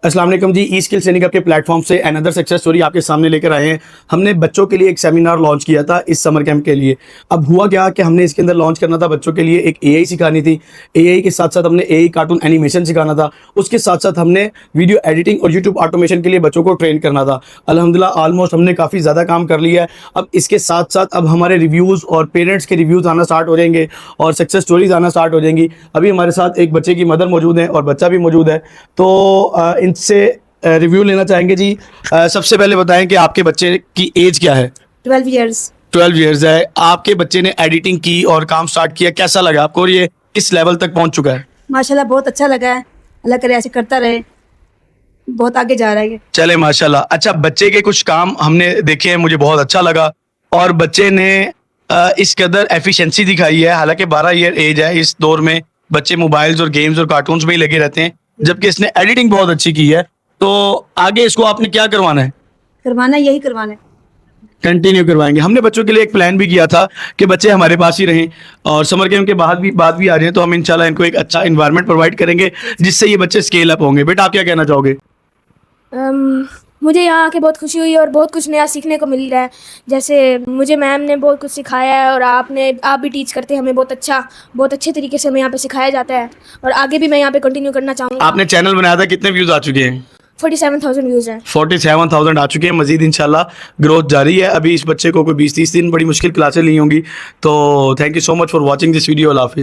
अस्सलाम वालेकुम जी, ई skill training के प्लेटफॉर्म से अनदर सक्सेस स्टोरी आपके सामने लेकर आए हैं। हमने बच्चों के लिए एक सेमिनार लॉन्च किया था इस समर कैंप के लिए। अब हुआ क्या कि हमने इसके अंदर लॉन्च करना था बच्चों के लिए एक एआई सिखानी थी। एआई के साथ साथ हमने एआई कार्टून एनिमेशन सिखाना था। उसके साथ साथ हमने वीडियो एडिटिंग और यूट्यूब ऑटोमेशन के लिए बच्चों को ट्रेन करना था। अल्हम्दुलिल्लाह ऑलमोस्ट हमने काफ़ी ज़्यादा काम कर लिया है। अब इसके साथ साथ अब हमारे रिव्यूज़ और पेरेंट्स के रिव्यूज़ आना स्टार्ट हो जाएंगे और सक्सेस स्टोरीज आना स्टार्ट हो जाएंगी। अभी हमारे साथ एक बच्चे की मदर मौजूद है और बच्चा भी मौजूद है, तो इनसे रिव्यू लेना चाहेंगे जी। सबसे पहले बताएं कि आपके बच्चे की एज क्या है? 12 years। 12 इयर्स है। आपके बच्चे ने एडिटिंग की और काम स्टार्ट किया, कैसा लगा आपको और ये किस लेवल तक पहुंच चुका है? माशाल्लाह बहुत अच्छा लगा है। अल्लाह करे ऐसे करता रहे, बहुत आगे जा रहा है ये। चले माशाल्लाह। अच्छा, बच्चे के कुछ काम हमने देखे हैं, मुझे बहुत अच्छा लगा और बच्चे ने इस कदर एफिशिएंसी दिखाई है। हालांकि 12 ईयर एज है, इस दौर में बच्चे मोबाइल्स और गेम्स और कार्टून्स में ही लगे रहते हैं, जबकि इसने एडिटिंग बहुत अच्छी की है। तो आगे इसको आपने क्या करवाना है? करवाना यही करवाना है। कंटिन्यू करवाएंगे। हमने बच्चों के लिए एक प्लान भी किया था कि बच्चे हमारे पास ही रहें और समर कैंप के बाद भी आ रहे हैं, तो हम इंशाल्लाह इनको एक अच्छा इन्वायरमेंट प्रोवाइड करेंगे जिससे ये बच्चे स्केल अप होंगे। बेटा, आप क्या कहना चाहोगे? मुझे यहाँ आके बहुत खुशी हुई और बहुत कुछ नया सीखने को मिल रहा है। जैसे मुझे मैम ने बहुत कुछ सिखाया है और आप भी टीच करते हैं हमें बहुत अच्छे तरीके से हमें यहाँ पे सिखाया जाता है और आगे भी मैं यहाँ पे कंटिन्यू करना चाहूँगा। आपने चैनल बनाया था, कितने व्यूज आ चुके हैं? 47,000 व्यूज़ हैं। 47,000 आ चुके हैं। मजीद इंशाल्लाह ग्रोथ जारी है। अभी इस बच्चे को कोई 20-30 दिन बड़ी मुश्किल क्लासें ली होंगी। तो thank you so much for watching this video. अल्लाह हाफिज़।